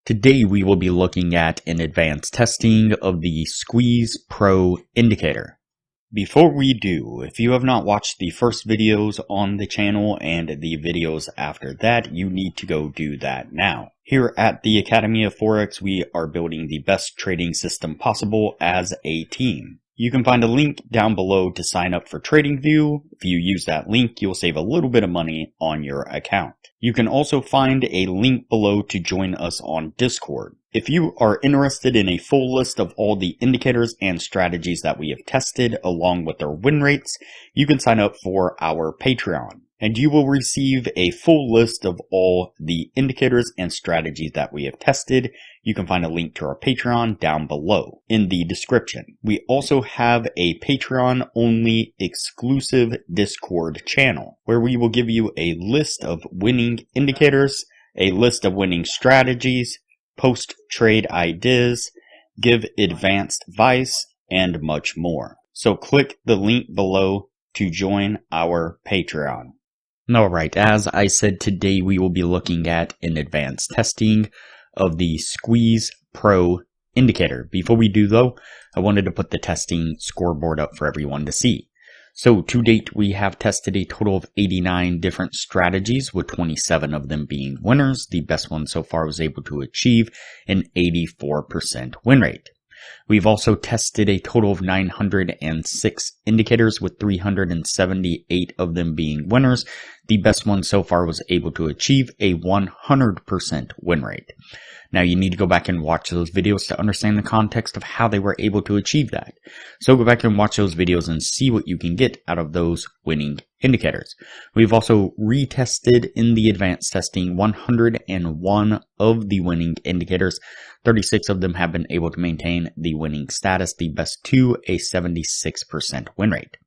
Today we will be looking at an advanced testing of the Squeeze Pro indicator. Before we do, if you have not watched the first videos on the channel and the videos after that, you need to go do that now. Here at the Academy of Forex, we are building the best trading system possible as a team. You can find a link down below to sign up for TradingView. If you use that link, you'll save a little bit of money on your account. You can also find a link below to join us on Discord. If you are interested in a full list of all the indicators and strategies that we have tested along with their win rates, you can sign up for our Patreon. And you will receive a full list of all the indicators and strategies that we have tested. You can find a link to our Patreon down below in the description. We also have a Patreon-only exclusive Discord channel where we will give you a list of winning indicators, a list of winning strategies, post trade ideas, give advanced advice, and much more. So click the link below to join our Patreon. Alright, as I said, today we will be looking at an advanced testing of the Squeeze Pro indicator. Before we do though, I wanted to put the testing scoreboard up for everyone to see. So to date, we have tested a total of 89 different strategies, with 27 of them being winners. The best one so far was able to achieve an 84% win rate. We've also tested a total of 906 indicators, with 378 of them being winners. The best one so far was able to achieve a 100% win rate. Now you need to go back and watch those videos to understand the context of how they were able to achieve that. So go back and watch those videos and see what you can get out of those winning indicators. We've also retested in the advanced testing 101 of the winning indicators. 36 of them have been able to maintain the winning status, the best two a 76% win rate.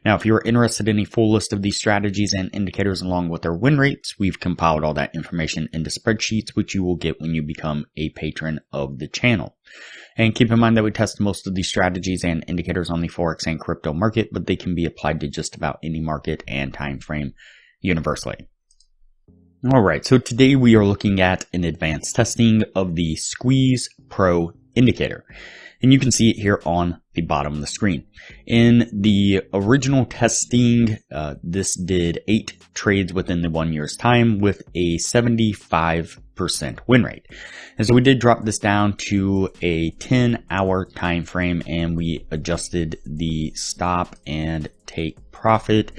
Now, if you're interested in a full list of these strategies and indicators along with their win rates, we've compiled all that information into spreadsheets, which you will get when you become a patron of the channel. And keep in mind that we test most of these strategies and indicators on the Forex and crypto market, but they can be applied to just about any market and time frame universally. Alright, so today we are looking at an advanced testing of the Squeeze Pro indicator. And you can see it here on the bottom of the screen. In the original testing, this did 8 trades within the 1 year's time with a 75% win rate. And so we did drop this down to a 10-hour time frame, and we adjusted the stop and take profit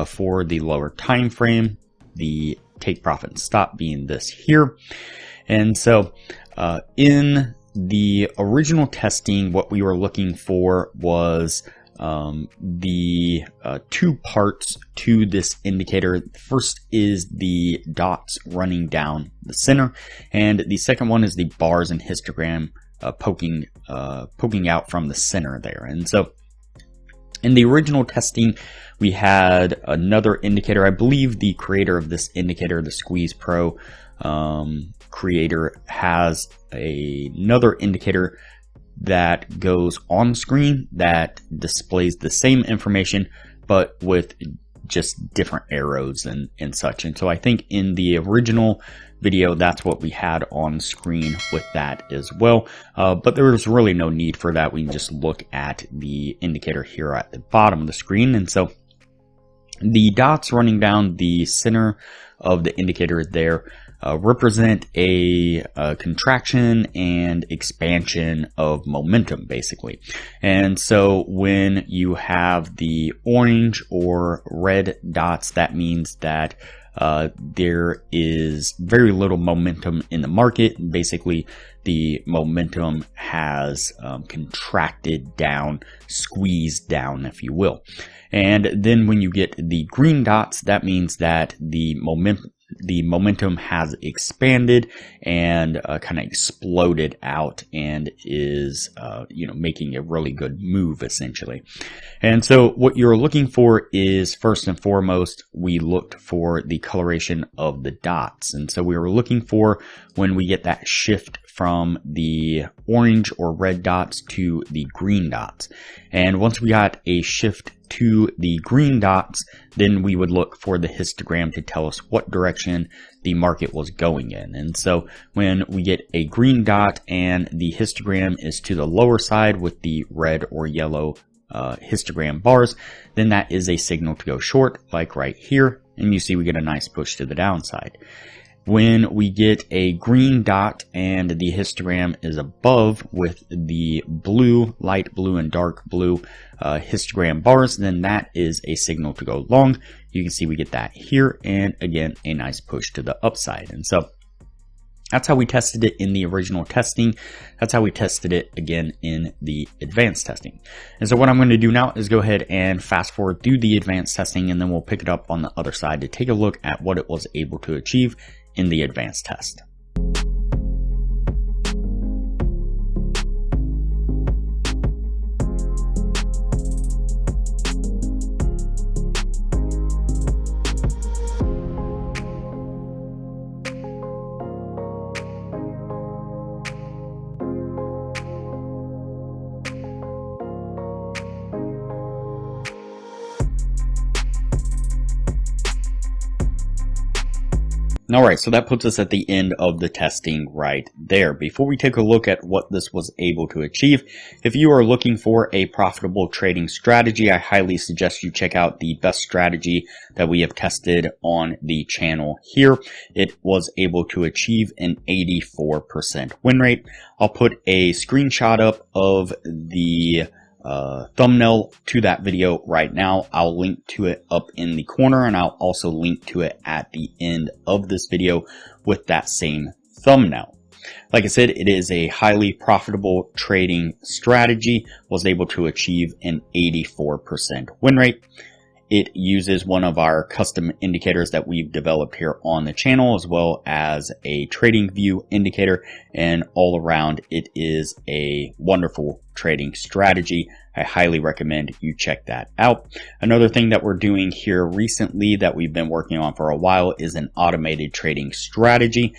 for the lower time frame, the take profit and stop being this here. And so in the original testing, what we were looking for was the two parts to this indicator. First is the dots running down the center, and the second one is the bars and histogram poking out from the center there. And so in the original testing, we had another indicator. I believe the creator of this indicator, the Squeeze Pro creator, has another indicator that goes on screen that displays the same information, but with just different arrows and such. And so I think in the original video, that's what we had on screen with that as well. But there was really no need for that. We can just look at the indicator here at the bottom of the screen. And so the dots running down the center of the indicator there represent a contraction and expansion of momentum, basically. And so when you have the orange or red dots, that means that there is very little momentum in the market. Basically, the momentum has contracted down, squeezed down, if you will. And then when you get the green dots, that means that the momentum has expanded and kind of exploded out and is making a really good move, essentially. And so what you're looking for is, first and foremost, we looked for the coloration of the dots. And so we were looking for when we get that shift from the orange or red dots to the green dots. And once we got a shift to the green dots, then we would look for the histogram to tell us what direction the market was going in. And so when we get a green dot and the histogram is to the lower side with the red or yellow histogram bars, then that is a signal to go short, like right here. And you see we get a nice push to the downside. When we get a green dot and the histogram is above with the blue, light blue and dark blue histogram bars, then that is a signal to go long. You can see we get that here, and again, a nice push to the upside. And so that's how we tested it in the original testing. That's how we tested it again in the advanced testing. And so what I'm going to do now is go ahead and fast forward through the advanced testing, and then we'll pick it up on the other side to take a look at what it was able to achieve in the advanced test. Alright, so that puts us at the end of the testing right there. Before we take a look at what this was able to achieve, if you are looking for a profitable trading strategy, I highly suggest you check out the best strategy that we have tested on the channel here. It was able to achieve an 84% win rate. I'll put a screenshot up of the thumbnail to that video right now. I'll link to it up in the corner, and I'll also link to it at the end of this video with that same thumbnail. Like I said, it is a highly profitable trading strategy, was able to achieve an 84% win rate. It uses one of our custom indicators that we've developed here on the channel, as well as a trading view indicator, and all around it is a wonderful trading strategy. I highly recommend you check that out. Another thing that we're doing here recently that we've been working on for a while is an automated trading strategy.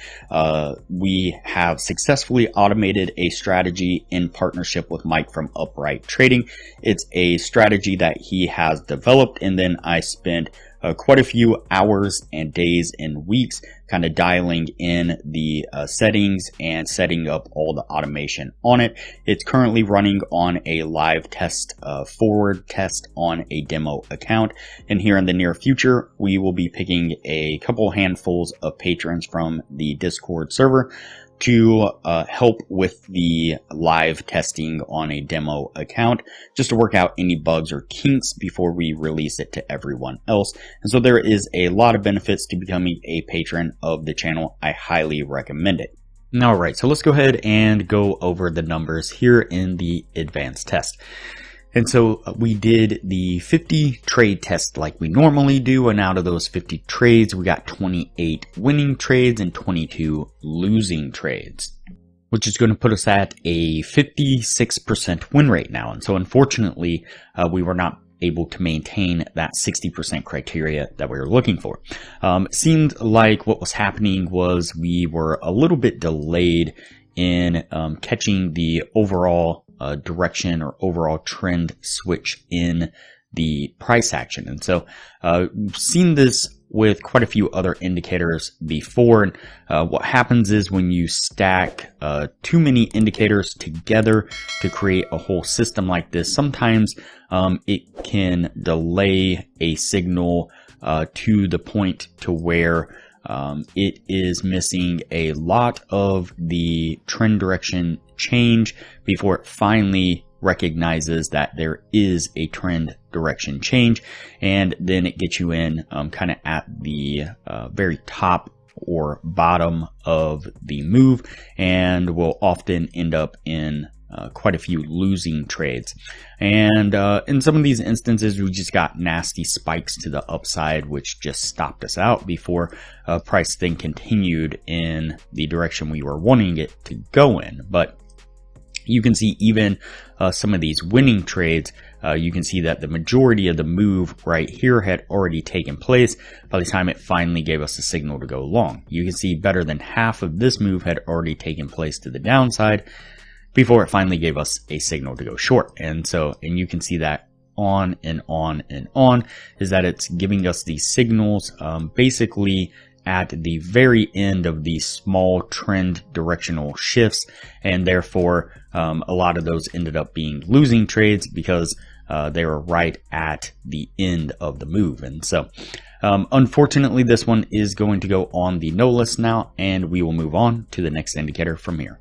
We have successfully automated a strategy in partnership with Mike from Upright Trading. It's a strategy that he has developed, and then I spent quite a few hours and days and weeks kind of dialing in the settings and setting up all the automation on it. It's currently running on a live test, forward test on a demo account. And here in the near future, we will be picking a couple handfuls of patrons from the Discord server to help with the live testing on a demo account, just to work out any bugs or kinks before we release it to everyone else. And so there is a lot of benefits to becoming a patron of the channel. I highly recommend it. Alright, so let's go ahead and go over the numbers here in the advanced test. And so we did the 50 trade test like we normally do, and out of those 50 trades, we got 28 winning trades and 22 losing trades, which is going to put us at a 56% win rate now. And so unfortunately, we were not able to maintain that 60% criteria that we were looking for. It seemed like what was happening was we were a little bit delayed in catching the overall direction or overall trend switch in the price action. And so we've seen this with quite a few other indicators before. And what happens is when you stack too many indicators together to create a whole system like this, sometimes it can delay a signal to the point to where it is missing a lot of the trend direction change before it finally recognizes that there is a trend direction change, and then it gets you in kind of at the very top or bottom of the move, and will often end up in quite a few losing trades. And in some of these instances, we just got nasty spikes to the upside, which just stopped us out before price then continued in the direction we were wanting it to go in. But you can see even some of these winning trades, you can see that the majority of the move right here had already taken place by the time it finally gave us a signal to go long. You can see better than half of this move had already taken place to the downside before it finally gave us a signal to go short. And you can see that on and on and on, is that it's giving us these signals basically at the very end of these small trend directional shifts, and therefore a lot of those ended up being losing trades because they were right at the end of the move. And so unfortunately, this one is going to go on the no list now, and we will move on to the next indicator from here.